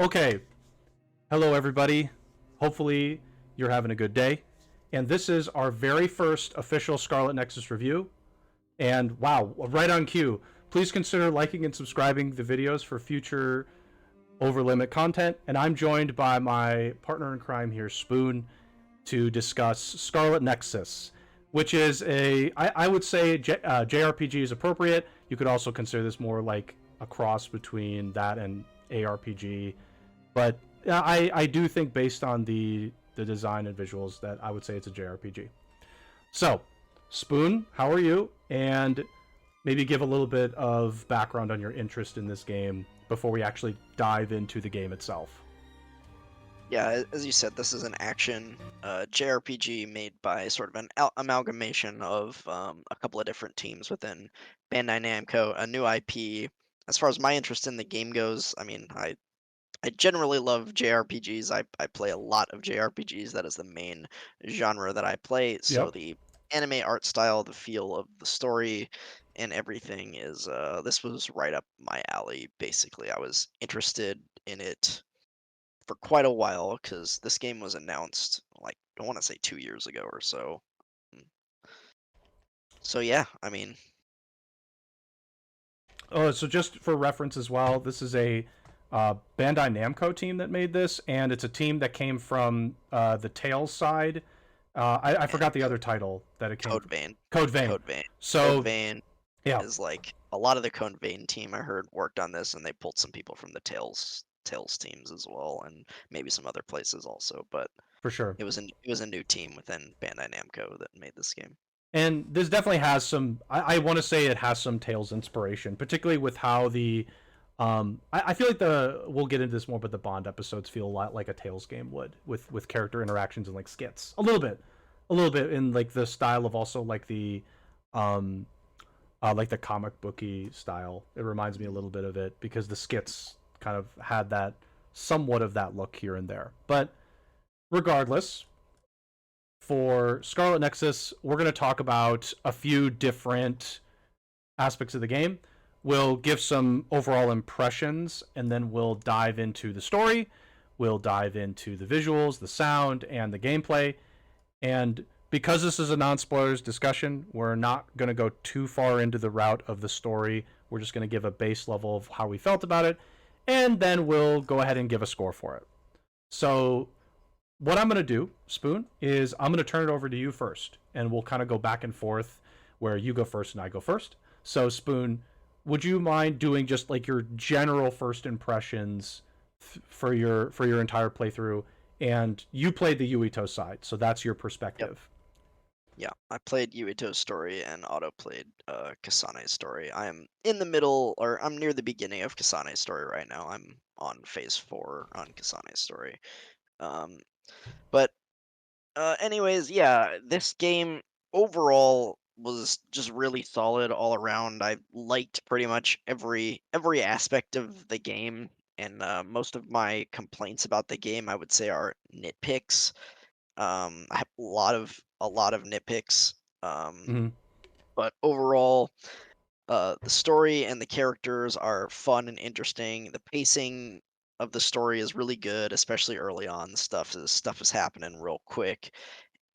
Okay, hello everybody. Hopefully you're having a good day. And this is our very first official Scarlet Nexus review. And wow, right on cue. Please consider liking and subscribing the videos for future OverLimit content. And I'm joined by my partner in crime here, Spoon, to discuss Scarlet Nexus, which is I would say JRPG is appropriate. You could also consider this more like a cross between that and ARPG, but I do think based on the design and visuals that I would say it's a JRPG. So, Spoon, how are you? And maybe give a little bit of background on your interest in this game before we actually dive into the game itself. Yeah, as you said, this is an action JRPG made by sort of an amalgamation of a couple of different teams within Bandai Namco, a new IP. As far as my interest in the game goes, I mean, I generally love JRPGs. I play a lot of JRPGs. That is the main genre that I play. So Yep. the anime art style, the feel of the story, and everything is this was right up my alley. Basically, I was interested in it for quite a while because this game was announced like I want to say 2 years ago or so. Mm. So yeah, I mean, Oh, so just for reference as well, this is a Bandai Namco team that made this, and it's a team that came from the Tails side. I and forgot the other title that it came Code from. Vein, Code Vein. Code Vein, Code So Vein yeah, is like a lot of the Code Vein team I heard worked on this, and they pulled some people from the Tails teams as well, and maybe some other places also. But for sure. it was a new team within Bandai Namco that made this game. And this definitely has some. I want to say it has some Tails inspiration, particularly with how the. I feel like we'll get into this more, but the Bond episodes feel a lot like a Tails game would, with character interactions and like skits, a little bit in like the style of also um, like the comic booky style. It reminds me a little bit of it because the skits kind of had that somewhat of that look here and there. But regardless, for Scarlet Nexus, we're going to talk about a few different aspects of the game. We'll give some overall impressions, and then we'll dive into the story. We'll dive into the visuals, the sound, and the gameplay. And because this is a non spoilers discussion, we're not going to go too far into the route of the story. We're just going to give a base level of how we felt about it, and then we'll go ahead and give a score for it. So, what I'm going to do, Spoon, is I'm going to turn it over to you first, and we'll kind of go back and forth where you go first and I go first. So, Spoon, would you mind doing just like your general first impressions for your entire playthrough? And you played the Yuito side, so that's your Yep. perspective. Yeah, I played Yuito's story and Otto played Kasane's story. I am in the middle, or I'm near the beginning of Kasane's story right now. I'm on phase 4 on Kasane's story. Um, but anyways, yeah, this game overall was just really solid all around. I liked pretty much every aspect of the game, and most of my complaints about the game, I would say, are nitpicks. I have a lot of nitpicks. Um, Mm-hmm. but overall, the story and the characters are fun and interesting. The pacing of the story is really good, especially early on. Stuff is happening real quick,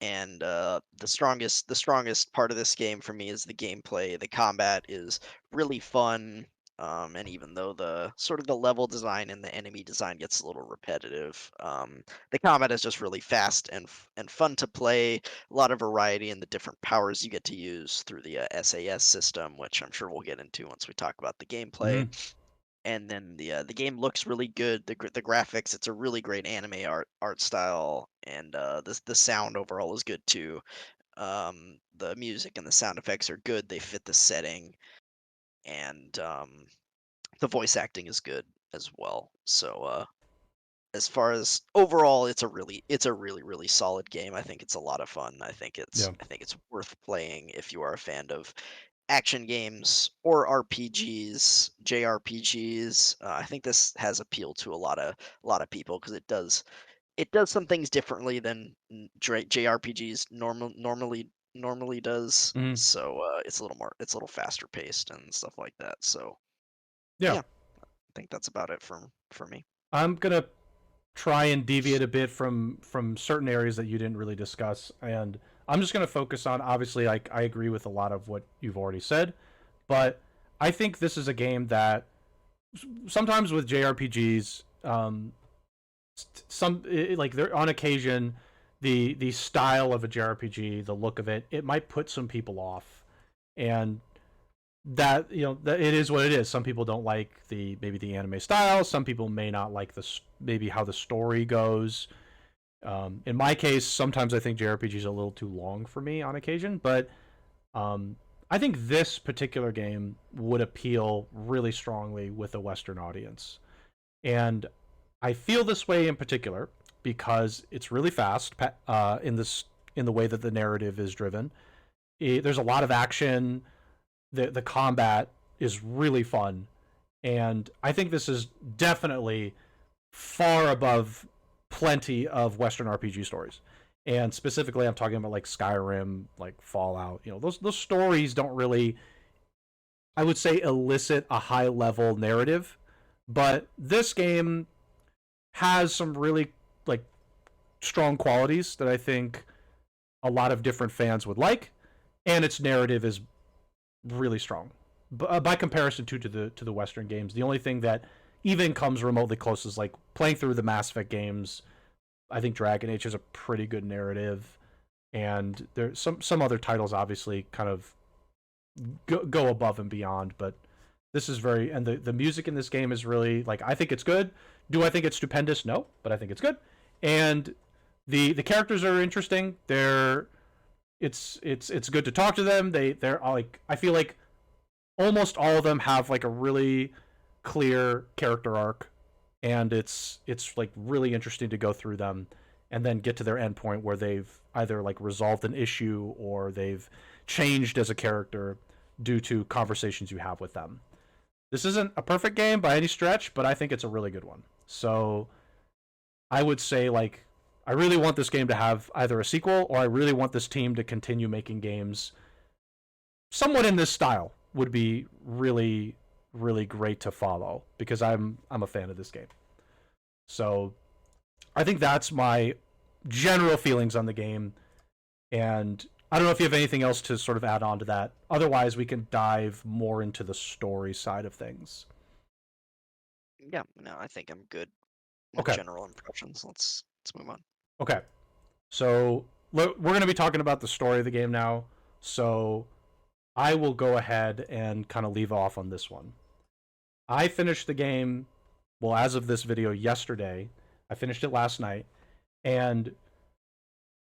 and the strongest part of this game for me is the gameplay. The combat is really fun, and even though the sort of the level design and the enemy design gets a little repetitive, the combat is just really fast and fun to play. A lot of variety in the different powers you get to use through the SAS system, which I'm sure we'll get into once we talk about the gameplay. Mm-hmm. And then the game looks really good. The graphics, it's a really great anime art style, and the sound overall is good too. The music and the sound effects are good. They fit the setting, and the voice acting is good as well. So as far as overall, it's a really solid game. I think it's a lot of fun. Yeah. I think it's worth playing if you are a fan of action games or RPGs, JRPGs. I think this has appeal to a lot of people because it does some things differently than JRPGs normally does. Mm-hmm. So it's a little faster paced and stuff like that. So Yeah. yeah, I think that's about it for me. I'm gonna try and deviate a bit from certain areas that you didn't really discuss, and I'm just gonna focus on. Obviously, I agree with a lot of what you've already said, but I think this is a game that sometimes with JRPGs, some like there on occasion, the style of a JRPG, the look of it, it might put some people off, and that that it is what it is. Some people don't like the maybe the anime style. Some people may not like this maybe how the story goes. In my case, sometimes I think JRPGs are a little too long for me on occasion, but I think this particular game would appeal really strongly with a Western audience. And I feel this way in particular because it's really fast in the way that the narrative is driven. There's a lot of action. The combat is really fun, and I think this is definitely far above plenty of Western RPG stories. And specifically, I'm talking about like Skyrim, like Fallout. Those stories don't really, I would say, elicit a high level narrative, but this game has some really like strong qualities that I think a lot of different fans would like, and its narrative is really strong. By comparison to the Western games, the only thing that even comes remotely close is like playing through the Mass Effect games. I think Dragon Age has a pretty good narrative, and there's some other titles obviously kind of go above and beyond. But this is very and the music in this game is really like I think it's good. Do I think it's stupendous? No, but I think it's good. And the characters are interesting. It's good to talk to them. They're like I feel like almost all of them have like a really clear character arc, and it's like really interesting to go through them and then get to their end point where they've either like resolved an issue or they've changed as a character due to conversations you have with them. This isn't a perfect game by any stretch, but I think it's a really good one. So I would say like I really want this game to have either a sequel or I really want this team to continue making games somewhat in this style would be really really great to follow because I'm a fan of this game. So I think that's my general feelings on the game, and I don't know if you have anything else to sort of add on to that. Otherwise, we can dive more into the story side of things. Yeah, no, I think I'm good with Okay. general impressions. Let's move on. Okay. So we're going to be talking about the story of the game now. So I will go ahead and kind of leave off on this one. I finished the game, well, as of this video, yesterday. I finished it last night, and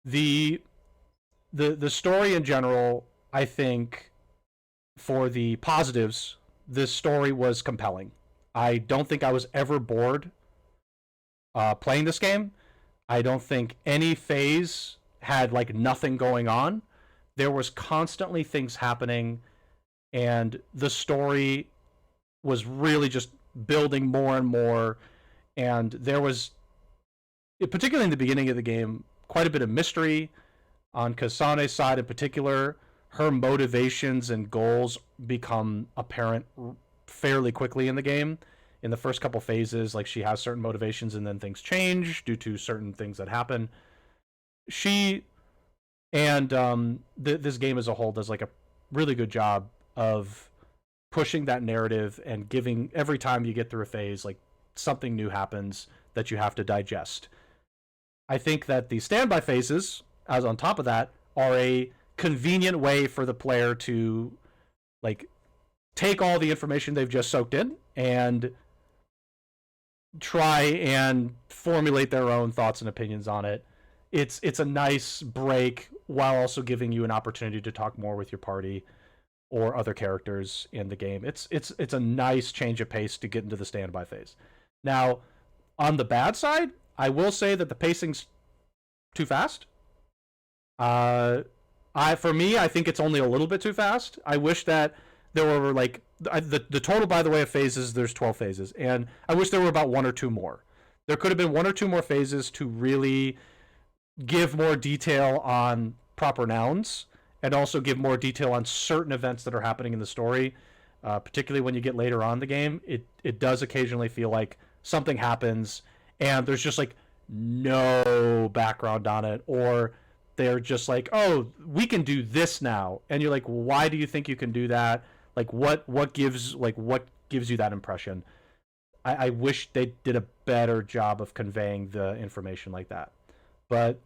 the the story in general, I think, for the positives, this story was compelling. I don't think I was ever bored playing this game. I don't think any phase had like nothing going on. There was constantly things happening, and the story was really just building more and more. And there was, particularly in the beginning of the game, quite a bit of mystery on Kasane's side in particular. Her motivations and goals become apparent fairly quickly in the game. In the first couple phases, like she has certain motivations and then things change due to certain things that happen. She and this game as a whole does like a really good job of pushing that narrative and giving every time you get through a phase like something new happens that you have to digest. I think that the standby phases, as on top of that, are a convenient way for the player to like take all the information they've just soaked in and try and formulate their own thoughts and opinions on it. It's a nice break while also giving you an opportunity to talk more with your party or other characters in the game. It's a nice change of pace to get into the standby phase. Now, on the bad side, I will say that the pacing's too fast. For me, I think it's only a little bit too fast. I wish that there were like the total, by the way, of phases. There's 12 phases, and I wish there were about one or two more. There could have been one or two more phases to really give more detail on proper nouns and also give more detail on certain events that are happening in the story. Particularly when you get later on in the game, it does occasionally feel like something happens and there's just like no background on it, or they're just like, oh, we can do this now, and you're like, why do you think you can do that? Like what gives you that impression? I wish they did a better job of conveying the information like that. But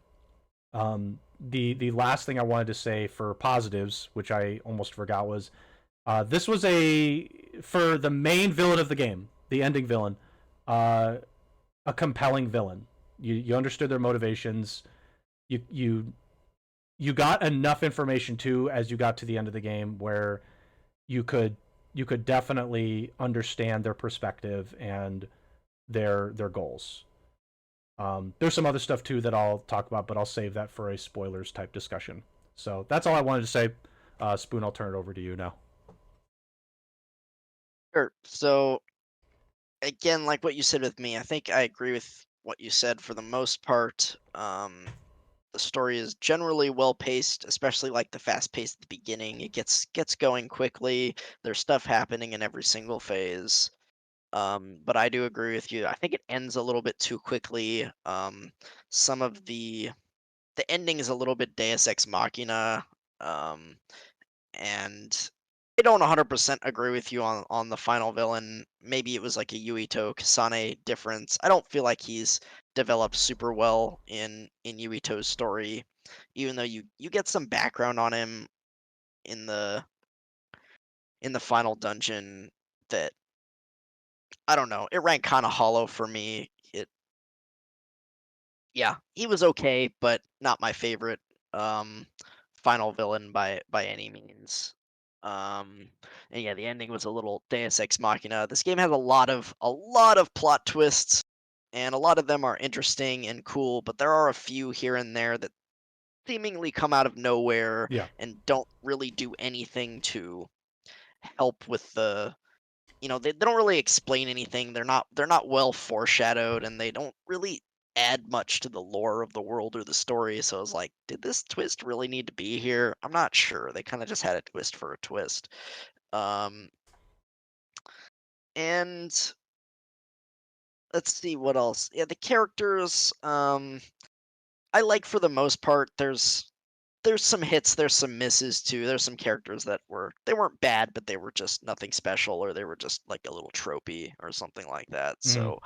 the last thing I wanted to say for positives, which I almost forgot, was this was a for the main villain of the game, the ending villain, uh, a compelling villain. You understood their motivations. You you got enough information too as you got to the end of the game where you could you could definitely understand their perspective and their goals. There's some other stuff too that I'll talk about, but I'll save that for a spoilers type discussion. So that's all I wanted to say. Spoon, I'll turn it over to you now. Sure. So again, like what you said with me, I think I agree with what you said for the most part. The story is generally well paced, especially like the fast pace at the beginning. It gets going quickly. There's stuff happening in every single phase. But I do agree with you. I think it ends a little bit too quickly. Some of the ending is a little bit Deus Ex Machina. Um, and I don't 100% agree with you on the final villain. Maybe it was like a Yuito Kasane difference. I don't feel like he's developed super well in Yuito's story, even though you get some background on him in the final dungeon. That I don't know. It ran kind of hollow for me. Yeah, he was okay, but not my favorite um final villain by any means. Um and yeah, the ending was a little Deus Ex Machina. This game has a lot of plot twists, and a lot of them are interesting and cool, but there are a few here and there that seemingly come out of nowhere Yeah. and don't really do anything to help with they don't really explain anything. They're not well foreshadowed, and they don't really add much to the lore of the world or the story. So I was like, did this twist really need to be here? I'm not sure. They kind of just had a twist for a twist. Um, and let's see what else. Yeah, the characters. I like for the most part. There's some hits, there's some misses too. There's some characters that they weren't bad, but they were just nothing special, or they were just like a little tropey or something like that. Mm, So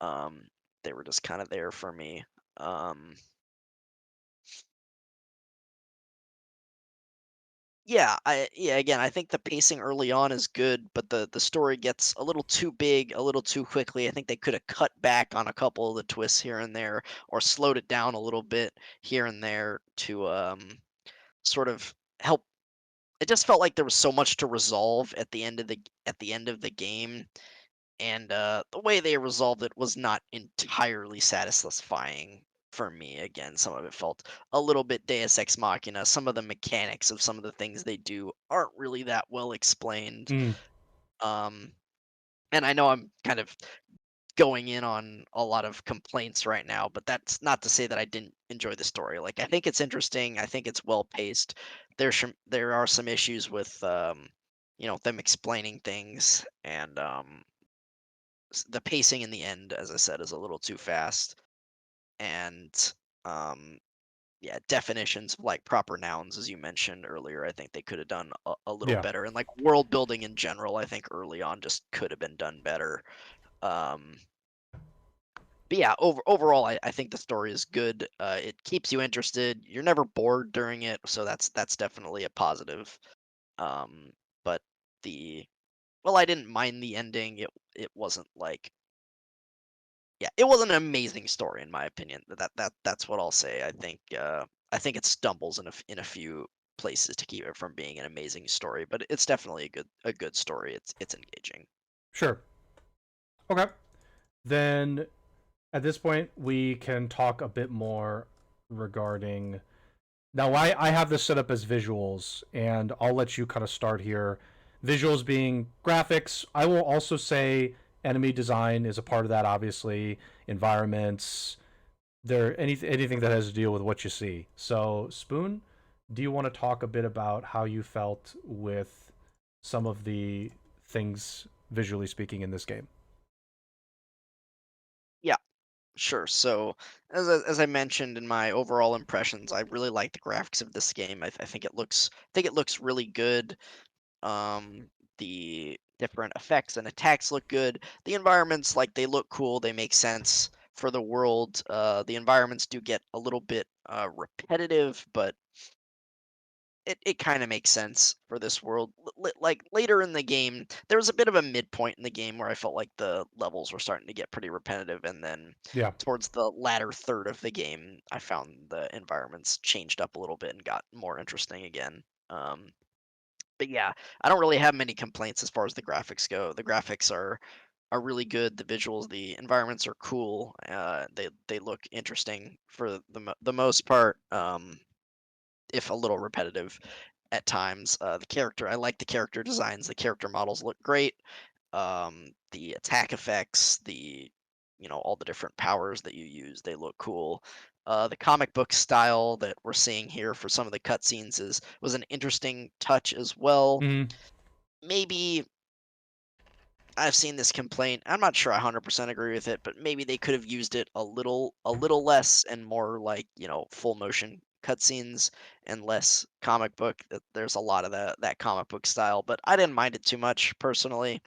um, they were just kind of there for me. Um, yeah, again, I think the pacing early on is good, but the story gets a little too big, a little too quickly. I think they could have cut back on a couple of the twists here and there, or slowed it down a little bit here and there to sort of help. It just felt like there was so much to resolve at the end of the game, and the way they resolved it was not entirely satisfying for me. Again, some of it felt a little bit Deus Ex Machina. Some of the mechanics of some of the things they do aren't really that well explained. mm, Um, and I know I'm kind of going in on a lot of complaints right now, but that's not to say that I didn't enjoy the story. Like, I think it's interesting. I think it's well paced. There are some issues with them explaining things, and the pacing in the end, as I said, is a little too fast. And um yeah, definitions of like proper nouns, as you mentioned earlier, I think they could have done a little yeah. better. And like world building in general, I think early on just could have been done better. Um but yeah, overall, I think the story is good. It keeps you interested. You're never bored during it, so that's definitely a positive. Um, but the well, I didn't mind the ending. It wasn't like yeah, it wasn't an amazing story in my opinion. That's what I'll say. I think it stumbles in a few places to keep it from being an amazing story, but it's definitely a good story. It's engaging. Sure. Okay. Then at this point, we can talk a bit more regarding. Now, I have this set up as visuals, and I'll let you kind of start here. Visuals being graphics. I will also say enemy design is a part of that, obviously. Environments, anything that has to deal with what you see. So, Spoon, do you want to talk a bit about how you felt with some of the things visually speaking in this game? Sure. So, as I mentioned in my overall impressions, I really like the graphics of this game. I think it looks really good. The different effects and attacks look good. The environments, like, they look cool. They make sense for the world. The environments do get a little bit repetitive, but it kind of makes sense for this world. Like later in the game, there was a bit of a midpoint in the game where I felt like the levels were starting to get pretty repetitive, and then Yeah. towards the latter third of the game, I found the environments changed up a little bit and got more interesting again. But yeah, I don't really have many complaints as far as the graphics go. The graphics are really good. The visuals, the environments are cool. They look interesting for the most part. If a little repetitive at times. I like the character designs. The character models look great. The attack effects, all the different powers that you use, they look cool. The comic book style that we're seeing here for some of the cutscenes was an interesting touch as well. Hmm. Maybe I've seen this complaint. I'm not sure I 100% agree with it, but maybe they could have used it a little less and more like, full motion cutscenes and less comic book. There's a lot of that comic book style, but I didn't mind it too much personally.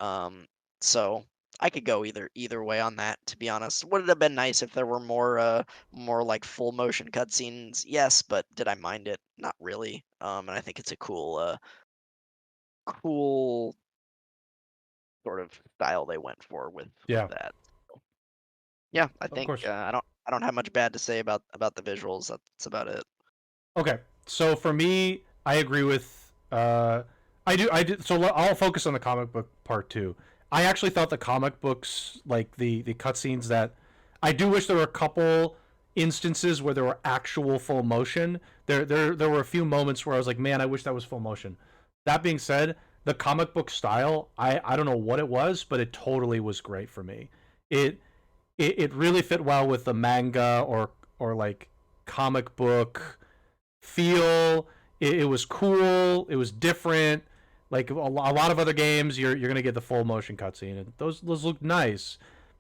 Um, so I could go either way on that, to be honest. Would it have been nice if there were more like full motion cutscenes? Yes, but did I mind it? Not really. And I think it's a cool sort of style they went for with Yeah. that. So, yeah, I Of think course. I don't have much bad to say about the visuals. That's about it. Okay, so for me, I agree with. I do. So I'll focus on the comic book part too. I actually thought the comic books, like the cutscenes, that I do wish there were a couple instances where there were actual full motion. There were a few moments where I was like, man, I wish that was full motion. That being said, the comic book style, I don't know what it was, but it totally was great for me. It it really fit well with the manga or like comic book feel. It was cool. It was different. Like a lot of other games, you're gonna get the full motion cutscene, and those look nice.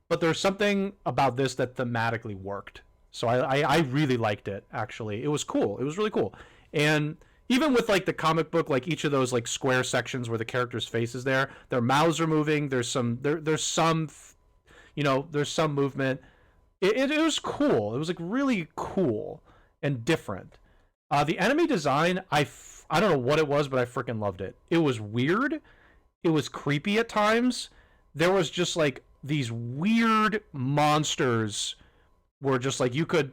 But there's something about this that thematically worked. So I really liked it. Actually, it was cool. It was really cool. And even with like the comic book, like each of those like square sections where the character's face is there, their mouths are moving. There's some there's some movement. It was cool. It was like really cool and different. The enemy design, I don't know what it was, but I freaking loved it. It was weird. It was creepy at times. There was just like these weird monsters where just like you could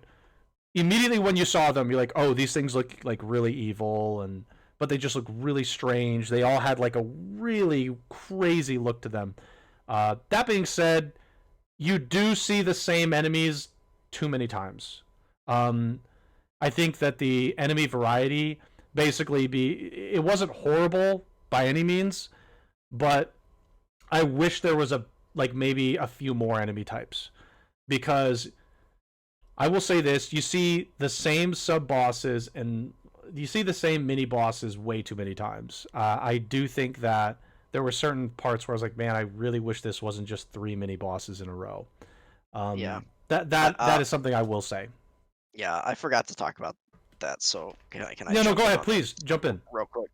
immediately when you saw them, you're like, oh, these things look like really evil, and but they just look really strange. They all had like a really crazy look to them. That being said, you do see the same enemies too many times. Um, I think that the enemy variety basically it wasn't horrible by any means, but I wish there was a like maybe a few more enemy types because I will say this: you see the same sub bosses and you see the same mini bosses way too many times. I do think that there were certain parts where I was like, man, I really wish this wasn't just three mini bosses in a row. Yeah. That I, that that is something I will say. yeah, I forgot to talk about that. So can I No, jump go in ahead, on that please jump in. real quick?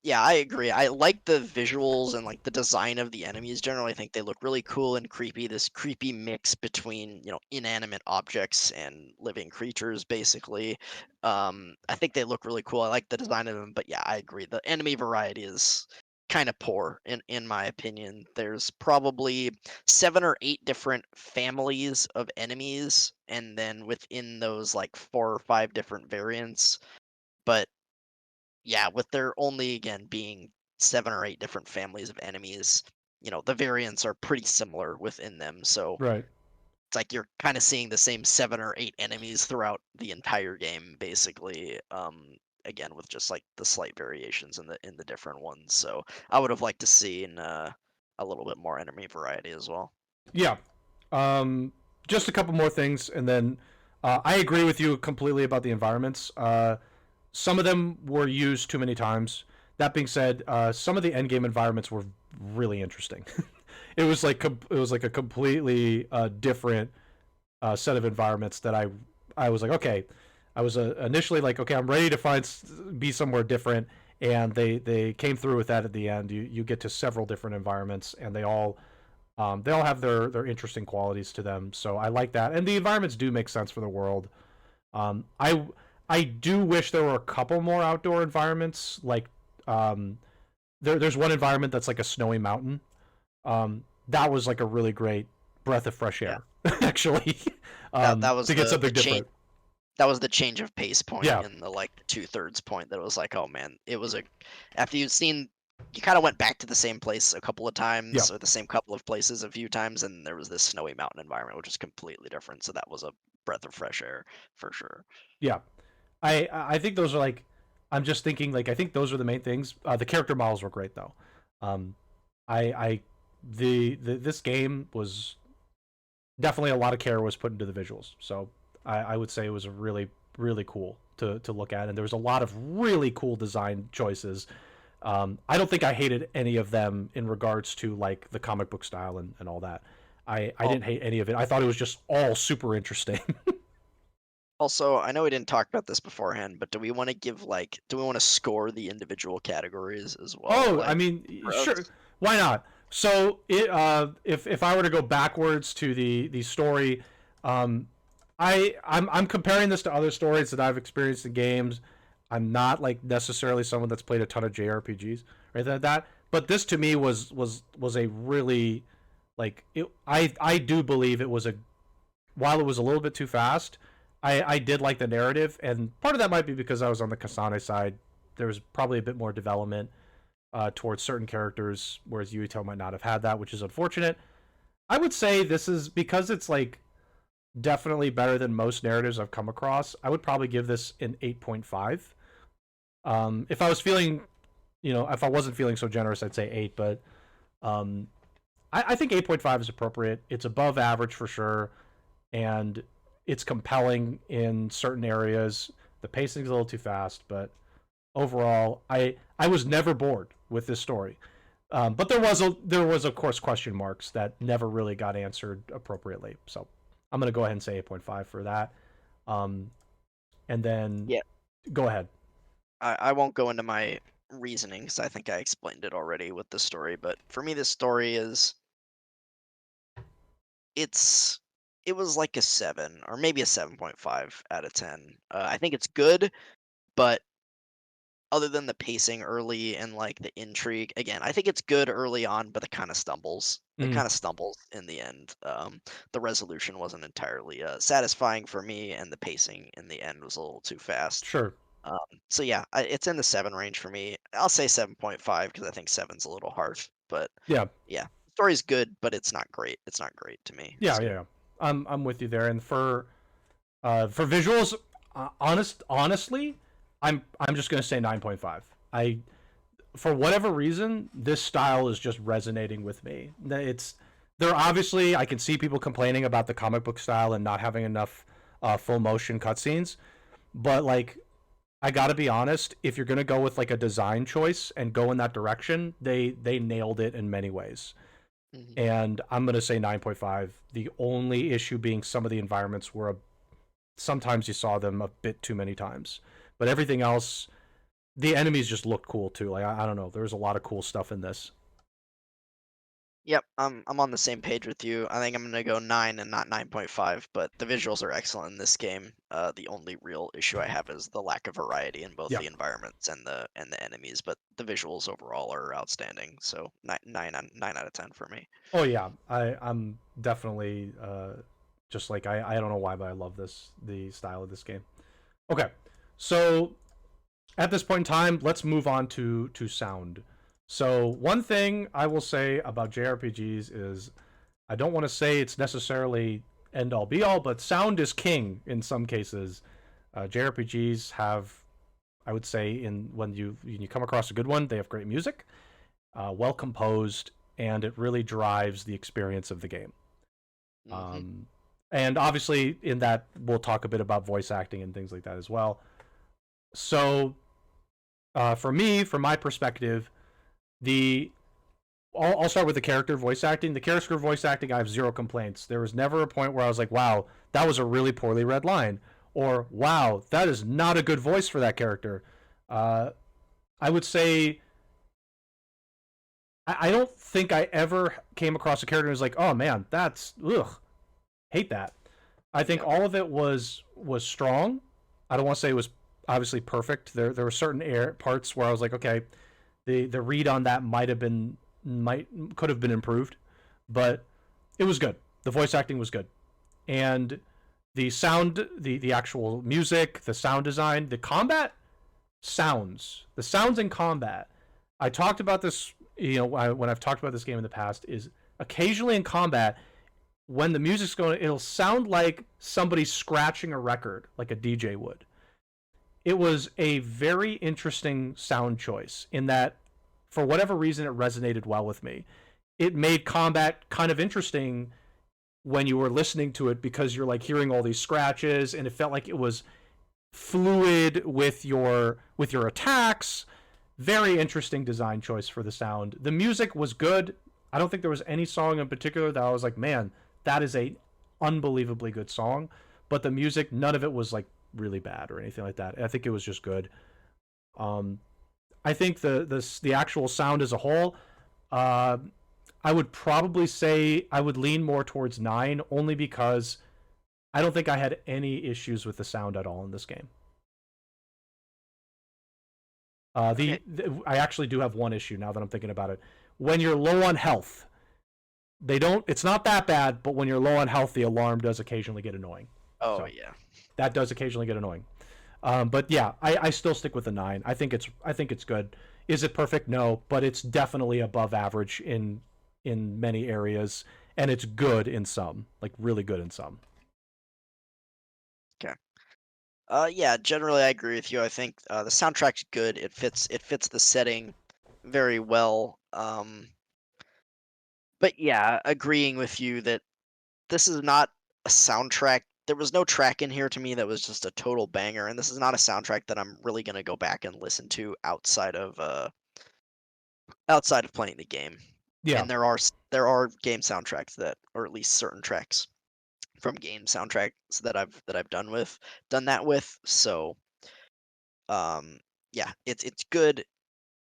Yeah, I agree. I like the visuals and like the design of the enemies. Generally, I think they look really cool and creepy. This creepy mix between inanimate objects and living creatures, basically. I think they look really cool. I like the design of them. But yeah, I agree. The enemy variety is kind of poor in my opinion. There's probably 7 or 8 different families of enemies, and then within those, like 4 or 5 different variants. But yeah, with there only again being 7 or 8 different families of enemies, the variants are pretty similar within them. So Right. it's like you're kind of seeing the same 7 or 8 enemies throughout the entire game, basically. Again, with just like the slight variations in the different ones. So I would have liked to see a little bit more enemy variety as well. Yeah. Um, just a couple more things, and then I agree with you completely about the environments. Some of them were used too many times. That being said, some of the endgame environments were really interesting. It was like a completely different. set of environments that I was like, okay, I was initially like, okay, I'm ready to be somewhere different, and they came through with that at the end. You get to several different environments, and they all have their interesting qualities to them. So I like that, and the environments do make sense for the world. Um, I I do wish there were a couple more outdoor environments. Like there's one environment that's like a snowy mountain. That was like a really great breath of fresh Yeah, air, actually, that was to get the something change. different. That was the change of pace point Yeah, in the like 2/3 point that was like, oh man, it was a after you'd seen you kind of went back to the same place a couple of yeah, times or the same couple of places a few times, and there was this snowy mountain environment, which is completely different. So that was a breath of fresh air for sure. yeah. I think those are like, I'm just thinking like I think those are the main things. The character models were great though. Um, I the this game was definitely a lot of care was put into the visuals. So I would say it was a really cool to look at, and there was a lot of really cool design choices. I don't think I hated any of them in regards to like the comic book style and all that. I Al- didn't hate any of it. I thought it was just all super interesting. Also, I know we didn't talk about this beforehand, but do we want to score the individual categories as well? Oh, I Like, mean, for sure. us? Why not? So, if I were to go backwards to the story, um, I'm comparing this to other stories that I've experienced in games. I'm not like necessarily someone that's played a ton of JRPGs or anything like that. But this to me was a really like it. I do believe it was a while it was a little bit too fast. I did like the narrative, and part of that might be because I was on the Kasane side. There was probably a bit more development towards certain characters, whereas Yuito might not have had that, which is unfortunate. I would say this is because it's like definitely better than most narratives I've come across. I would probably give this an 8.5. If I was feeling, if I wasn't feeling so generous, I'd say 8, but um, I think 8.5 is appropriate. It's above average for sure, and it's compelling in certain areas. The pacing's a little too fast, but overall, I was never bored with this story. But there was of course question marks that never really got answered appropriately. So I'm gonna go ahead and say 8.5 for that. Um, and then Yeah, go ahead. I won't go into my reasoning because I think I explained it already with the story. But for me, this story is it's it was like a 7 or maybe a 7.5 out of 10. I think it's good, but other than the pacing early and like the intrigue, again, I think it's good early on, but it kind of stumbles. It Mm, kind of stumbles in the end. The resolution wasn't entirely satisfying for me, and the pacing in the end was a little too fast. sure. Um, so yeah, it's in the 7 range for me. I'll say 7.5 because I think seven's a little harsh. But Yeah, yeah, the story's good, but it's not great. It's not great to me. yeah, yeah. So Yeah. I'm with you there. And for visuals, honestly, I'm just gonna say 9.5. I For whatever reason, this style is just resonating with me. It's there obviously I can see people complaining about the comic book style and not having enough full motion cutscenes, but like I gotta be honest, if you're gonna go with like a design choice and go in that direction, they nailed it in many ways. mhm. And I'm gonna say 9.5. The only issue being some of the environments were sometimes you saw them a bit too many times, but everything else, the enemies just looked cool too. Like I don't know, there was a lot of cool stuff in this. Yep, I'm on the same page with you. I think I'm gonna go 9 and not 9.5, but the visuals are excellent in this game. The only real issue I have is the lack of variety in both Yeah. the environments and the enemies, but the visuals overall are outstanding. So 9 out of 10 for me. Oh yeah, I'm definitely just like I don't know why, but I love the style of this game. Okay, so at this point in time, let's move on to sound. So one thing I will say about JRPGs is I don't want to say it's necessarily end all be all, but sound is king in some cases. JRPGs have, I would say, in when you come across a good one, they have great music, well composed, and it really drives the experience of the game. Hmm. Um, and obviously, in that, we'll talk a bit about voice acting and things like that as well. So, for me, from my perspective, the I'll start with the character voice acting. The character voice acting, I have zero complaints. There was never a point where I was like, wow, that was a really poorly read line. Or, wow, that is not a good voice for that character. Uh, I would say, I don't think I ever came across a character who's like, oh man, that's, ugh, hate that. I think Yeah. all of it was strong. I don't want to say it was obviously perfect. There were certain parts where I was like, okay, the read on that might could have been improved, but it was good. The voice acting was good, and the sound, the actual music, the sound design, the combat the sounds in combat. I talked about this, when I've talked about this game in the past, is occasionally in combat when the music's going, it'll sound like somebody scratching a record, like a DJ would. It was a very interesting sound choice in that, for whatever reason, it resonated well with me. It made combat kind of interesting when you were listening to it because you're like hearing all these scratches, and it felt like it was fluid with your attacks. Very interesting design choice for the sound. The music was good. I don't think there was any song in particular that I was like, man, that is a unbelievably good song. But the music, none of it was like really bad or anything like that. I think it was just good. Um, I think the actual sound as a whole, uh, I would probably say I would lean more towards 9, only because I don't think I had any issues with the sound at all in this game. Okay. I actually do have one issue now that I'm thinking about it. When you're low on health, they don't. It's not that bad, but when you're low on health, the alarm does occasionally get annoying. Oh So yeah. that does occasionally get annoying. But yeah, I still stick with the 9. I think it's good. Is it perfect? No, but it's definitely above average in many areas, and it's good in some, like really good in some. Okay. Yeah. Generally, I agree with you. I think the soundtrack's good. It fits the setting very well. But yeah, agreeing with you that this is not a soundtrack. There was no track in here to me that was just a total banger, and this is not a soundtrack that I'm really gonna go back and listen to outside of playing the game. Yeah, And there are game soundtracks that, or at least certain tracks from game soundtracks that I've done that with. So um, yeah, it's good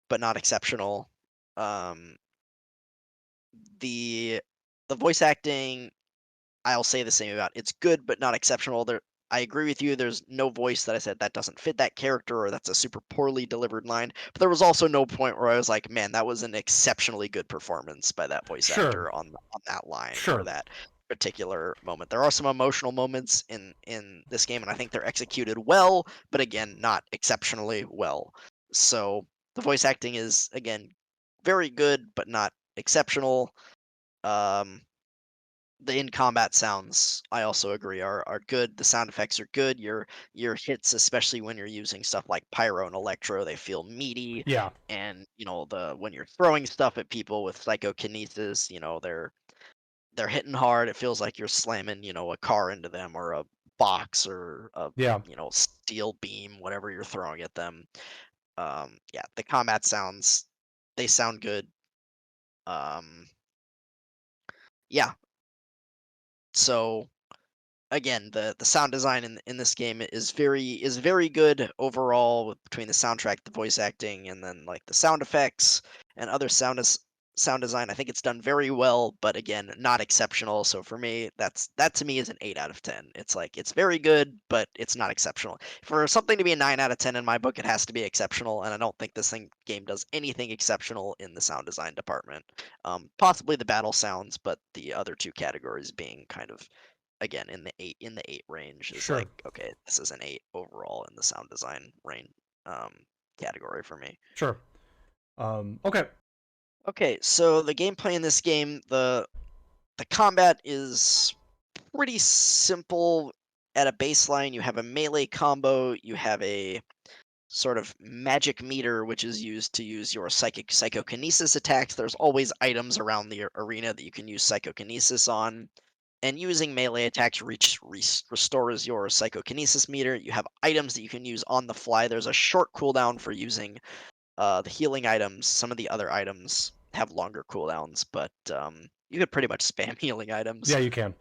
but not exceptional. Um, the the voice acting, I'll say the same about it's good but not exceptional. I agree with you. There's no voice that I said that doesn't fit that character or that's a super poorly delivered line. But there was also no point where I was like, man, that was an exceptionally good performance by that voice sure, actor on that line or sure, that particular moment. There are some emotional moments in this game, and I think they're executed well, but again, not exceptionally well. So the voice acting is again very good but not exceptional. Um, the in combat sounds I also agree are good. The sound effects are good. Your hits, especially when you're using stuff like pyro and electro, they feel meaty. yeah, And the when you're throwing stuff at people with psychokinesis, they're hitting hard. It feels like you're slamming, a car into them or a box or a yeah, steel beam, whatever you're throwing at them. Yeah, the combat sounds they sound good. Um, yeah, so again, the sound design in this game is very good overall between the soundtrack, the voice acting, and then like the sound effects and other sound design. I think it's done very well, but again, not exceptional. So for me, that to me is an 8 out of 10. It's like it's very good, but it's not exceptional. For something to be a 9 out of 10 in my book, it has to be exceptional, and I don't think this game does anything exceptional in the sound design department. Possibly the battle sounds, but the other two categories being kind of again in the 8 range is like sure, okay, this is an 8 overall in the sound design range um category for me. sure. Okay, Okay, so the gameplay in this game, the combat is pretty simple at a baseline. You have a melee combo, you have a sort of magic meter which is used to use your psychokinesis attacks. There's always items around the arena that you can use psychokinesis on. And using melee attacks restores your psychokinesis meter. You have items that you can use on the fly. There's a short cooldown for using the healing items, some of the other items. have longer cooldowns, but you could pretty much spam healing items Yeah, you can.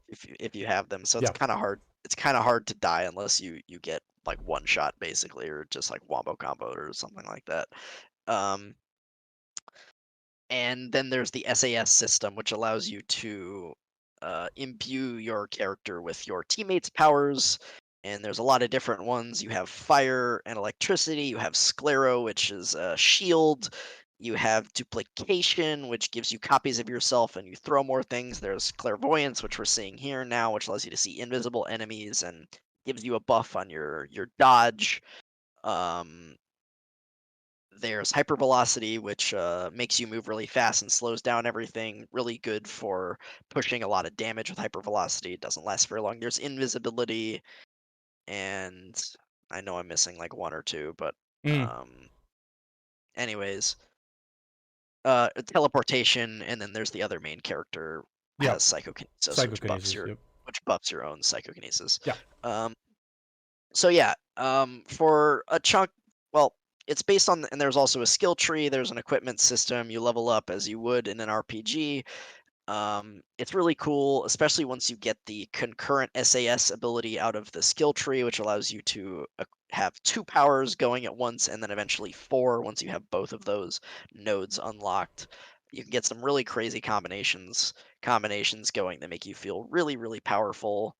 if you have them. So it's Yeah. kind of hard. It's kind of hard to die unless you get like one shot basically, or just like wombo combo or something like that. Um, and then there's the SAS system, which allows you to imbue your character with your teammates' powers. And there's a lot of different ones. You have fire and electricity. You have sclero, which is a shield. You have duplication, which gives you copies of yourself and you throw more things. There's clairvoyance, which we're seeing here now, which allows you to see invisible enemies and gives you a buff on your dodge. Um, there's hypervelocity, which makes you move really fast and slows down everything. Really good for pushing a lot of damage with hypervelocity. It doesn't last very long. There's invisibility, and I know I'm missing like one or two, but Mm, um, anyways, teleportation, and then there's the other main character yeah. has psychokinesis, Psychokinesis. Yep. which buffs your own psychokinesis. Yeah. Um, So yeah, for a chunk, well, it's based on, and there's also a skill tree. There's an equipment system. You level up as you would in an RPG. It's really cool, especially once you get the concurrent SAS ability out of the skill tree, which allows you to have two powers going at once, and then eventually four once you have both of those nodes unlocked. You can get some really crazy combinations going that make you feel really, really powerful.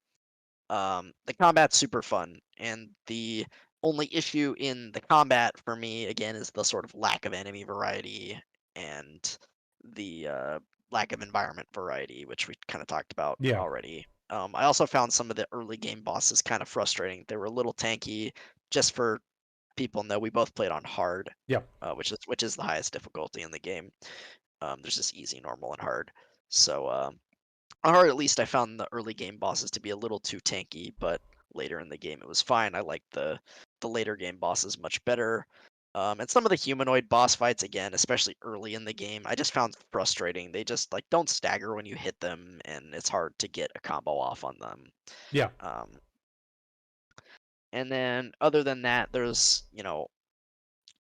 The combat's super fun, and the only issue in the combat for me, again, is the sort of lack of enemy variety and the lack of environment variety, which we kind of talked about Yeah. already. I also found some of the early game bosses kind of frustrating. They were a little tanky. Just for people know, we both played on hard, Yeah. which is the highest difficulty in the game. There's just easy, normal, and hard. So or at least I found the early game bosses to be a little too tanky, but later in the game it was fine. I liked the later game bosses much better. And some of the humanoid boss fights, again, especially early in the game, I just found frustrating. They just like don't stagger when you hit them, and it's hard to get a combo off on them. Yeah. Um, and then other than that, there's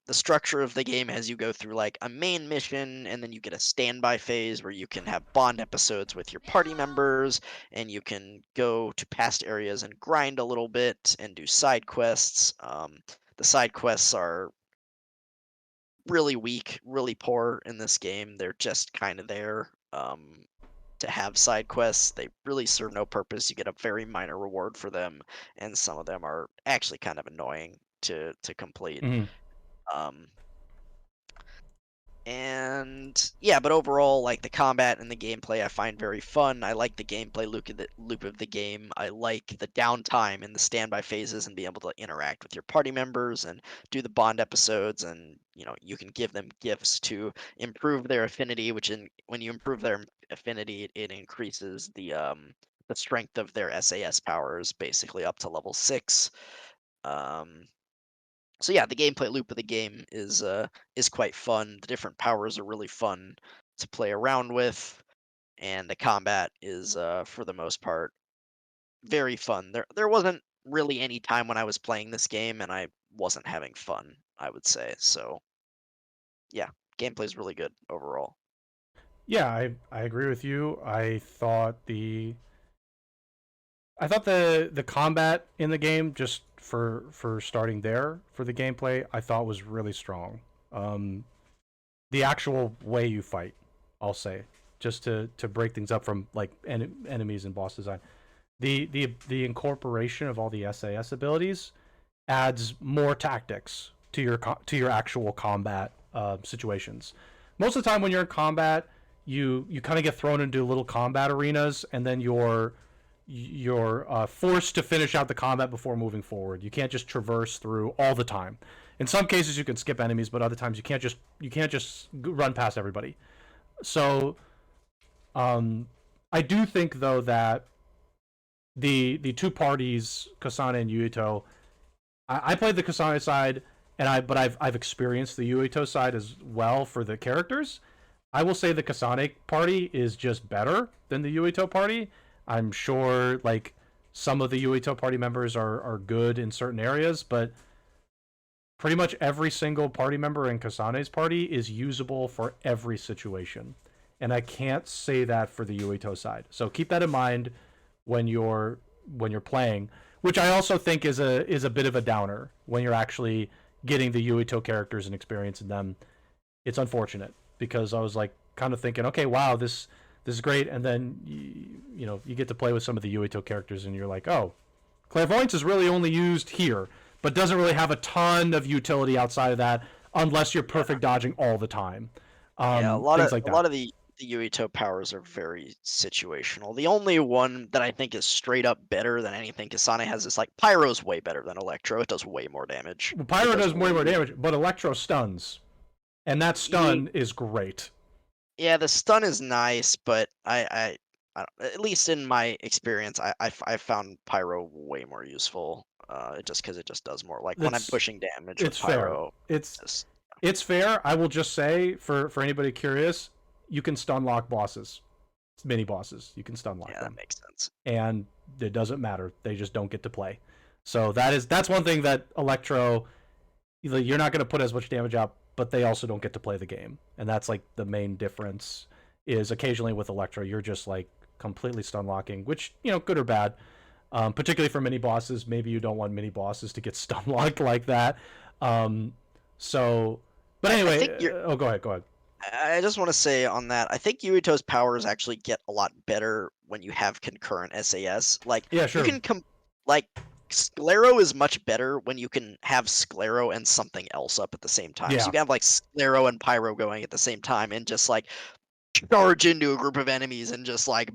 the structure of the game as you go through like a main mission, and then you get a standby phase where you can have bond episodes with your party members, and you can go to past areas and grind a little bit and do side quests. The side quests are really weak, really poor in this game. They're just kind of there to have side quests. They really serve no purpose. You get a very minor reward for them, and some of them are actually kind of annoying to complete. Hmm. Um, And yeah, but overall, like the combat and the gameplay, I find very fun. I like the gameplay loop of the game. I like the downtime and the standby phases and being able to interact with your party members and do the bond episodes. And you can give them gifts to improve their affinity. When you improve their affinity, it increases the strength of their SAS powers, basically up to level 6. Um, so yeah, the gameplay loop of the game is quite fun. The different powers are really fun to play around with, and the combat is for the most part very fun. There wasn't really any time when I was playing this game and I wasn't having fun, I would say. So yeah, gameplay is really good overall. Yeah, I agree with you. I thought the combat in the game, just for starting there for the gameplay, I thought was really strong. Um, the actual way you fight, I'll say, just to break things up from like enemies and boss design. The incorporation of all the SAS abilities adds more tactics to your actual combat situations. Most of the time when you're in combat, you kind of get thrown into little combat arenas, and then you're forced to finish out the combat before moving forward. You can't just traverse through all the time. In some cases, you can skip enemies, but other times you can't just run past everybody. So, um, I do think though that the two parties, Kasane and Yuito, I played the Kasane side, but I've experienced the Yuito side as well for the characters. I will say the Kasane party is just better than the Yuito party. I'm sure like some of the Yuito party members are good in certain areas, but pretty much every single party member in Kasane's party is usable for every situation. And I can't say that for the Yuito side. So keep that in mind when you're playing, which I also think is a bit of a downer when you're actually getting the Yuito characters and experiencing them. It's unfortunate because I was like kind of thinking, okay, wow, this is great, and then you get to play with some of the Yuito characters and you're like, oh, clairvoyance is really only used here, but doesn't really have a ton of utility outside of that unless you're perfect dodging all the time. Yeah, Things like that. a lot of the Yuito powers are very situational. The only one that I think is straight up better than anything Kasane has is like Pyro's way better than Electro. It does way more damage. Well, Pyro does way more way damage, but Electro stuns, and that stun is great. Yeah, the stun is nice, but I at least in my experience, I found Pyro way more useful. Just because it just does more. Like when I'm pushing damage with Pyro, it's fair. I will just say for anybody curious, you can stun lock bosses, mini bosses. You can stun lock them. That makes sense. And it doesn't matter. They just don't get to play. So that's one thing that Electro, you're not going to put as much damage out, but they also don't get to play the game. And that's like the main difference. Is occasionally with Electro, you're just like completely stun locking, which good or bad. Particularly for mini bosses, maybe you don't want mini bosses to get stun locked like that. But anyway, go ahead. I just want to say on that, I think Yuito's powers actually get a lot better when you have concurrent SAS. Like, yeah, sure. You can Sclero is much better when you can have Sclero and something else up at the same time. Yeah. So you can have like Sclero and Pyro going at the same time and just like charge into a group of enemies and just like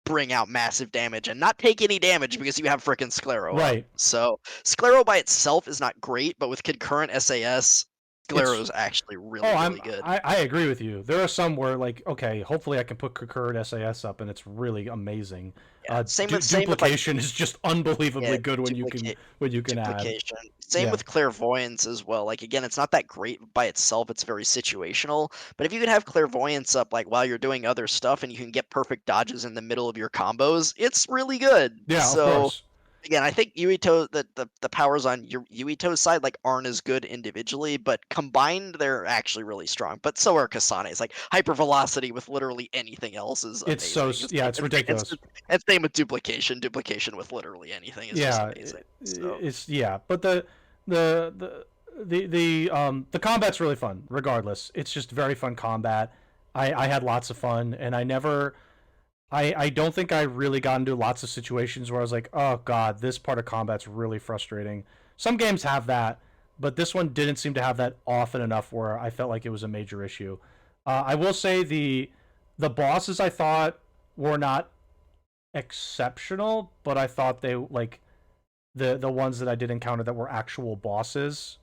bring out massive damage and not take any damage because you have frickin' Sclero. Right. So Sclero by itself is not great, but with concurrent SAS, Sclero is actually really good. I agree with you. There are some where like, okay, hopefully I can put concurrent SAS up and it's really amazing. Yeah, duplication is just unbelievably good when you can add. Same with clairvoyance as well. Like again, it's not that great by itself. It's very situational. But if you can have clairvoyance up like while you're doing other stuff and you can get perfect dodges in the middle of your combos, it's really good. Yeah, of course. Again, I think Yuito, the powers on Yuito's side like aren't as good individually, but combined they're actually really strong. But so are Kasane's. Like hypervelocity with literally anything else is amazing. It's ridiculous. And same with duplication. Duplication with literally anything is just amazing. So. But the combat's really fun. Regardless, it's just very fun combat. I had lots of fun, and I don't think I really got into lots of situations where I was like, oh god, this part of combat's really frustrating. Some games have that, but this one didn't seem to have that often enough where I felt like it was a major issue. I will say the bosses I thought were not exceptional, but I thought they like the ones that I did encounter that were actual bosses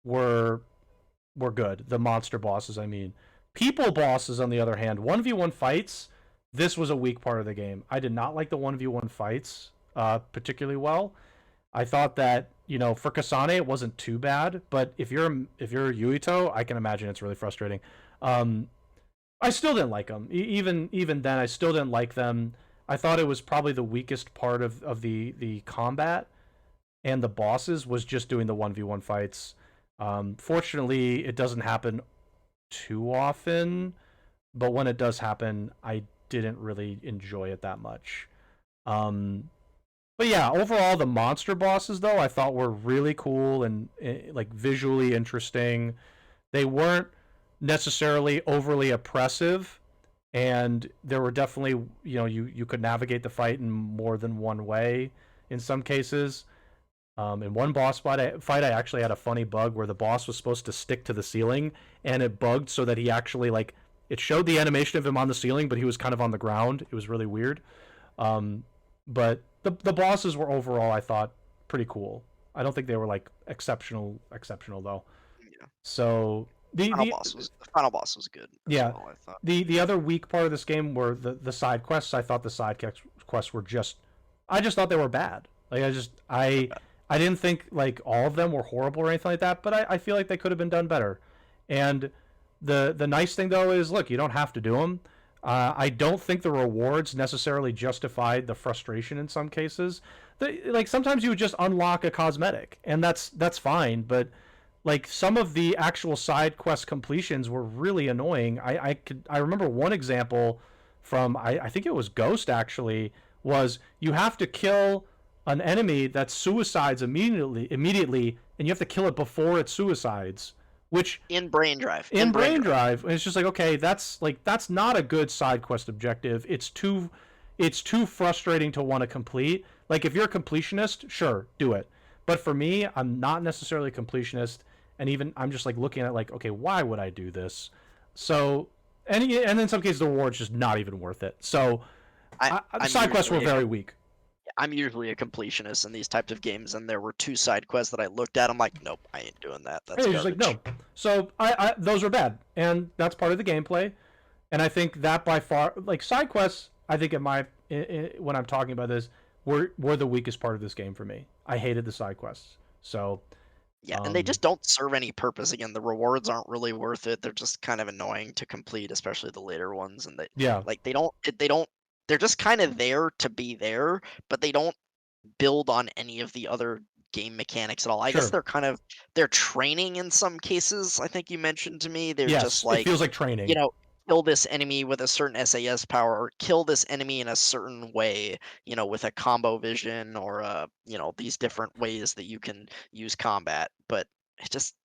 were good. The monster bosses, I mean. People bosses, on the other hand, 1v1 fights. This was a weak part of the game. I did not like the 1v1 fights particularly well. I thought that, for Kasane it wasn't too bad, but if you're Yuito, I can imagine it's really frustrating. I still didn't like them. Even then, I still didn't like them. I thought it was probably the weakest part of the combat and the bosses was just doing the 1v1 fights. Fortunately, it doesn't happen too often, but when it does happen, I didn't really enjoy it that much. But yeah, overall the monster bosses though I thought were really cool and like visually interesting. They weren't necessarily overly oppressive, and there were definitely you could navigate the fight in more than one way in some cases. In one boss fight I actually had a funny bug where the boss was supposed to stick to the ceiling and it bugged so that he actually like it showed the animation of him on the ceiling, but he was kind of on the ground. It was really weird. But the bosses were overall, I thought, pretty cool. I don't think they were like exceptional though. Yeah. So the final boss was good. Yeah. Well, I thought. The other weak part of this game were the side quests. I thought the side quests were I just thought they were bad. Like I didn't think like all of them were horrible or anything like that, but I feel like they could have been done better. And the nice thing though is, look, you don't have to do them. I don't think the rewards necessarily justified the frustration in some cases. Like sometimes you would just unlock a cosmetic, and that's fine. But like some of the actual side quest completions were really annoying. I remember one example from I think it was Ghost actually, was you have to kill an enemy that suicides immediately, and you have to kill it before it suicides, which In Brain Drive. in In Brain Brain Drive. Drive, it's just like, okay, that's not a good side quest objective. It's too frustrating to want to complete. Like if you're a completionist, sure, do it. But for me, I'm not necessarily a completionist, and even I'm just like looking at like, okay, why would I do this? So, and in some cases the reward's just not even worth it. So, the I'm side quests were usually very weak. a completionist in these types of games, and there were two side quests that I looked at. I'm like, nope, I ain't doing that. And That's you're just like, garbage. no. So I those are bad, and that's part of the gameplay. And I think that by far, like side quests, I think when I'm talking about this, were the weakest part of this game for me. I hated the side quests. So, Yeah, and they um, just don't serve any purpose. Again, the rewards aren't really worth it. They're just kind of annoying to complete, especially the later ones. And yeah, they don't. They're just kind of there to be there, but they don't build on any of the other game mechanics at all. I guess sure, they're training in some cases. I think you mentioned to me they're just yes, it like, feels like you training. know, kill this enemy with a certain SAS power, or kill this enemy in a certain way, with a combo vision, or these different ways that you can use combat. But it just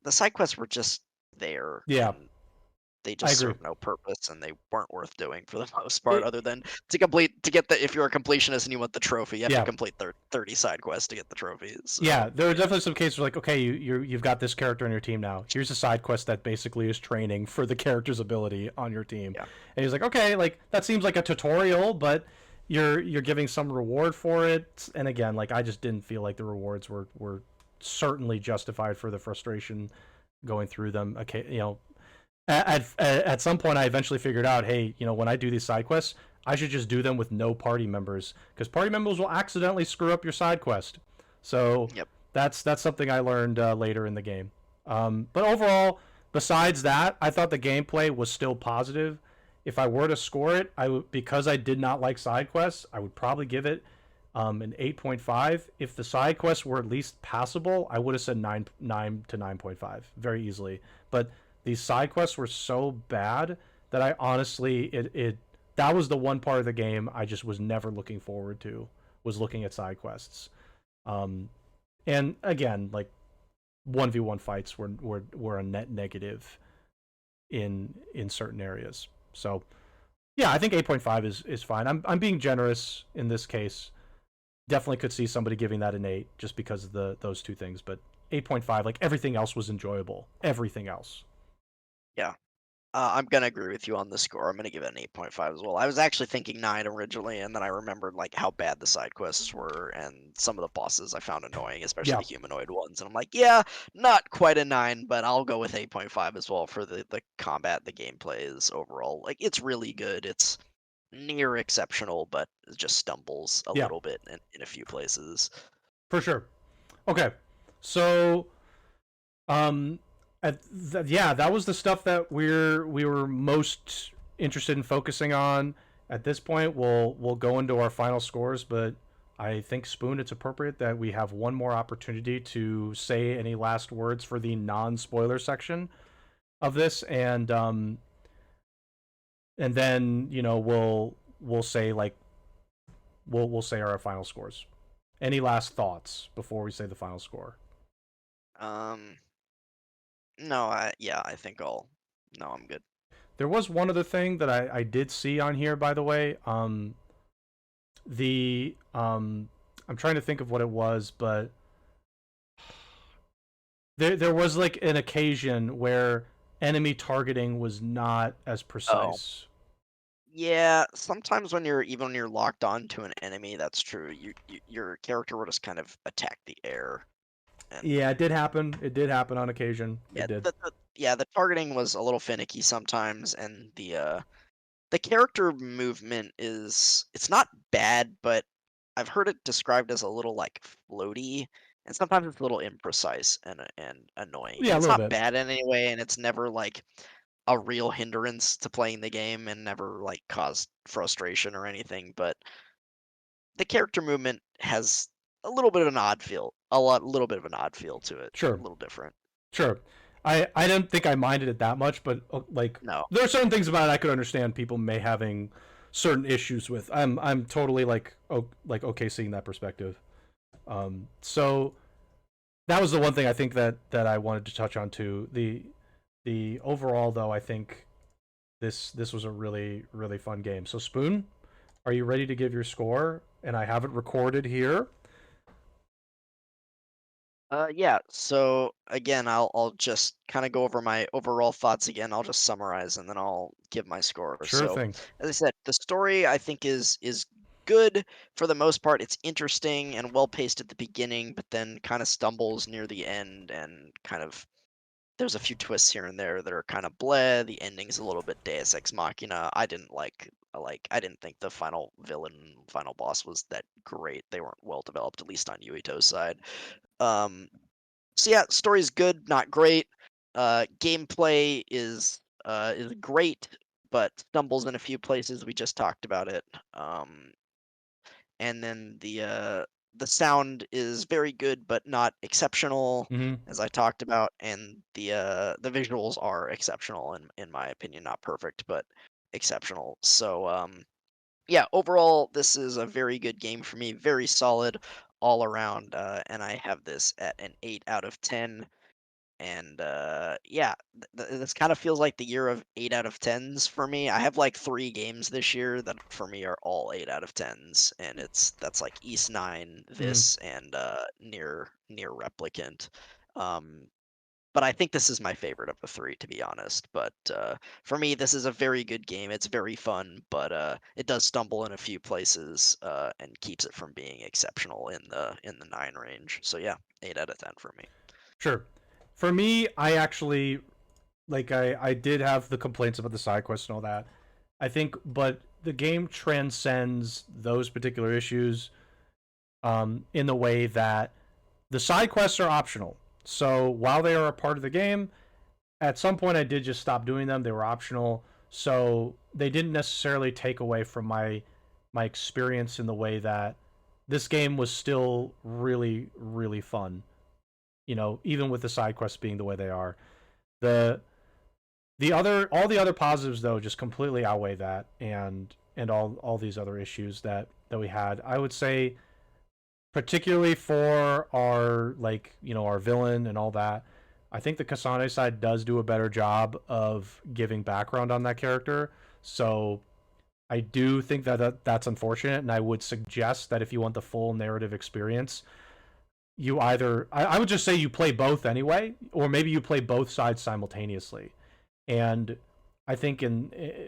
the side quests were just there, Yeah, and they I just agree. serve no purpose, and they weren't worth doing for the most part, It, other than to get the if you're a completionist and you want the trophy, you have to yeah, complete 30 side quests to get the trophies. So yeah. There are yeah, definitely some cases where like, okay, you've got this character on your team now. Here's a side quest that basically is training for the character's ability on your team. yeah, And he's like, okay, like that seems like a tutorial, but you're giving some reward for it. And again, like I just didn't feel like the rewards were certainly justified for the frustration going through them. Okay, at some point I eventually figured out, hey, when I do these side quests, I should just do them with no party members, because party members will accidentally screw up your side quest. So yep. that's something I learned later in the game. But overall, besides that, I thought the gameplay was still positive. If I were to score it, because I did not like side quests, I would probably give it an 8.5. If the side quests were at least passable, I would have said 9 to 9.5 very easily. But these side quests were so bad that I honestly it that was the one part of the game I just was never looking forward to, was looking at side quests. Um, and again, like 1v1 fights were a net negative in certain areas. So yeah, I think 8.5 is fine. I'm being generous in this case. Definitely could see somebody giving that an 8 just because of those two things, but 8.5, like everything else was enjoyable. Everything else. Yeah. I'm gonna agree with you on the score. I'm gonna give it an 8.5 as well. I was actually thinking 9 originally, and then I remembered like how bad the side quests were, and some of the bosses I found annoying, especially Yeah. the humanoid ones. And I'm like, yeah, not quite a 9, but I'll go with 8.5 as well for the combat. The gameplay is overall like it's really good. It's near exceptional, but it just stumbles a Yeah, little bit in a few places. for sure. Okay. So Um, yeah, that was the stuff that we were most interested in focusing on. At this point, we'll go into our final scores, but I think Spoon, it's appropriate that we have one more opportunity to say any last words for the non-spoiler section of this, and then we'll say like we'll say our final scores. Any last thoughts before we say the final score? Um, no, I think I'll. No, I'm good. There was one other thing that I did see on here, by the way. The I'm trying to think of what it was, but there was like an occasion where enemy targeting was not as Oh. precise. Yeah, sometimes when you're locked on to an enemy, that's true. Your character will just kind of attack the air, and Yeah, it did happen. It did happen on occasion. It yeah, did. the targeting was a little finicky sometimes, and the character movement it's not bad, but I've heard it described as a little like floaty, and sometimes it's a little imprecise and annoying. Again, Yeah, a it's little not bit. bad in any way, and it's never like a real hindrance to playing the game, and never like caused frustration or anything, but the character movement has a little bit of an odd feel, a little bit of an odd feel to it, Sure, a little different. sure. I didn't think I minded it that much, but like No, there are certain things about it I could understand people may having certain issues with. I'm totally like okay seeing that perspective. So that was the one thing I think that I wanted to touch on too. The overall though, I think this was a really fun game. So Spoon, are you ready to give your score? And I have it recorded here. yeah. So again, I'll just kind of go over my overall thoughts again. I'll just summarize and then I'll give my score. Sure So, thing. as I said, the story I think is good for the most part. It's interesting and well paced at the beginning, but then kind of stumbles near the end and kind of there's a few twists here and there that are kind of bleh. The ending's a little bit Deus Ex Machina. I didn't think the final villain, final boss was that great. They weren't well developed, at least on Yuito's side. Um, so yeah, story's good, not great. Gameplay is great, but stumbles in a few places. We just talked about it. And then the sound is very good, but not exceptional, Mm-hmm. as I talked about. And the visuals are exceptional in my opinion, not perfect, but exceptional. So yeah, overall, this is a very good game for me, very solid all around, and I have this at an 8 out of 10. And yeah, this kind of feels like the year of 8 out of 10s for me. I have like 3 games this year that for me are all 8 out of 10s, and that's like East Nine, Mm-hmm. this, and near Replicant. Um, but I think this is my favorite of the 3, to be honest. But for me, this is a very good game. It's very fun, but it does stumble in a few places and keeps it from being exceptional in the 9 range. So yeah, 8 out of 10 for me. Sure. For me, I actually I did have the complaints about the side quests and all that. I think, but the game transcends those particular issues in the way that the side quests are optional. So while they are a part of the game, at some point I did just stop doing them. They were optional, so they didn't necessarily take away from my experience in the way that this game was still really fun. You know, even with the side quests being the way they are. The all the other positives though just completely outweigh that and all these other issues that we had. I would say particularly for our our villain and all that. I think the Kasane side does do a better job of giving background on that character. So I do think that's unfortunate, and I would suggest that if you want the full narrative experience, you either I would just say you play both anyway, or maybe you play both sides simultaneously. And I think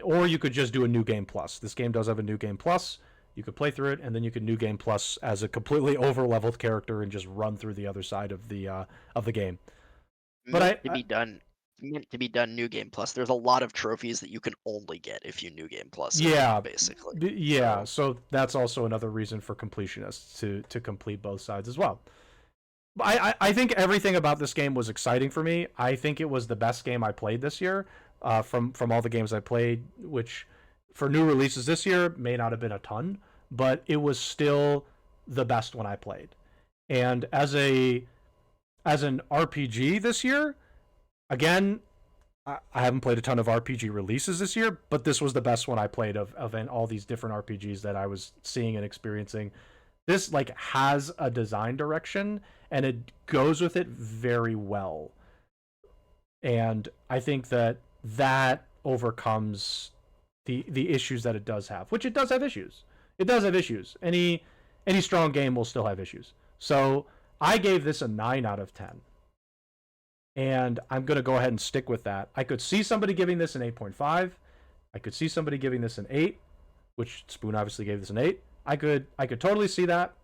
or you could just do a new game plus. This game does have a new game plus. You could play through it, and then you could new game plus as a completely over leveled character and just run through the other side of the game. But Meant to be done. Meant to be done. New Game Plus. There's a lot of trophies that you can only get if you New Game Plus it, yeah, basically. yeah. So So that's also another reason for completionists to complete both sides as well. I think everything about this game was exciting for me. I think it was the best game I played this year, from all the games I played, which for new releases this year may not have been a ton, but it was still the best one I played. And as an RPG this year, again, I haven't played a ton of RPG releases this year, but this was the best one I played of all these different RPGs that I was seeing and experiencing. This has a design direction and it goes with it very well. And I think that overcomes the issues that it does have, which it does have issues. It does have issues. Any strong game will still have issues. So I gave this a 9 out of 10. And I'm going to go ahead and stick with that. I could see somebody giving this an 8.5. I could see somebody giving this an 8, which Spoon obviously gave this an 8. I could totally see that.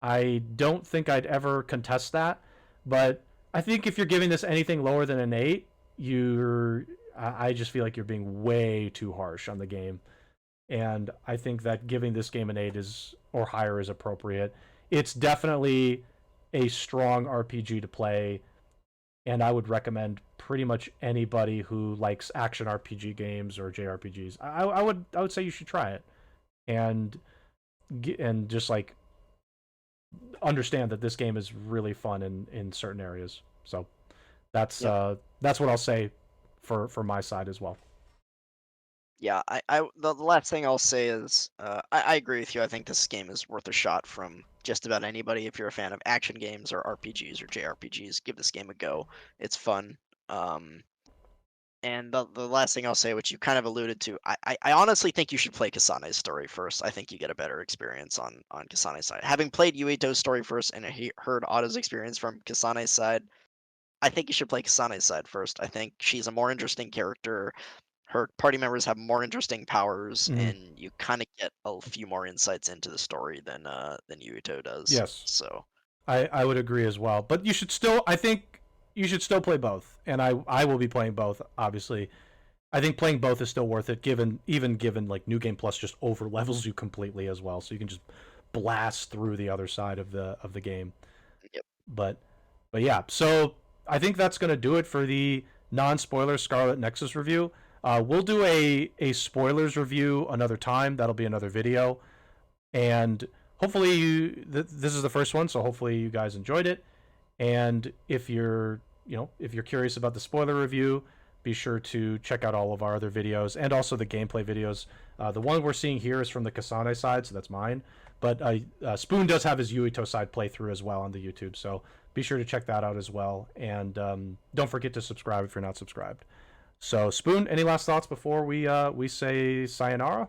I don't think I'd ever contest that, but I think if you're giving this anything lower than an 8, I just feel like you're being way too harsh on the game. And I think that giving this game an 8 is or higher is appropriate. It's definitely a strong RPG to play, and I would recommend pretty much anybody who likes action RPG games or JRPGs. I would say you should try it, and just understand that this game is really fun in certain areas. So Yep. that's what I'll say for my side as well. Yeah, the last thing I'll say is I agree with you. I think this game is worth a shot from just about anybody. If you're a fan of action games or RPGs or JRPGs, give this game a go. It's fun. Um, and the last thing I'll say, which you kind of alluded to, I honestly think you should play Kasane's story first. I think you get a better experience on Kasane's side. Having played Yuito's story first and heard Otto's experience from Kasane's side, I think you should play Kasane's side first. I think she's a more interesting character. Her party members have more interesting powers, Mhm. and you kind of get a few more insights into the story than Yuito does. Yes, So, I would agree as well. But you should still, I think you should still play both, and I will be playing both. Obviously, I think playing both is still worth it. Given like New Game Plus just over levels you completely as well, so you can just blast through the other side of the game. yep. But but yeah, so I think that's gonna do it for the non-spoiler Scarlet Nexus review. We'll do a spoilers review another time. That'll be another video, and hopefully this is the first one, so hopefully you guys enjoyed it. And if you're curious about the spoiler review, be sure to check out all of our other videos and also the gameplay videos. The one we're seeing here is from the Kasane side, so that's mine. But Spoon does have his Yuito side playthrough as well on the YouTube, so be sure to check that out as well. And don't forget to subscribe if you're not subscribed. So Spoon, any last thoughts before we say sayonara?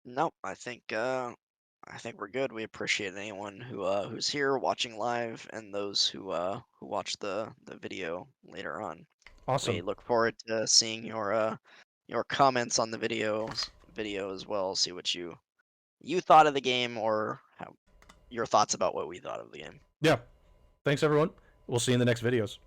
No, I think we're good. We appreciate anyone who's here watching live and those who watch the video later on. We Awesome. look forward to seeing your comments on the video as well. See what you thought of the game or how your thoughts about what we thought of the game. Yeah. Thanks everyone. We'll see you in the next videos.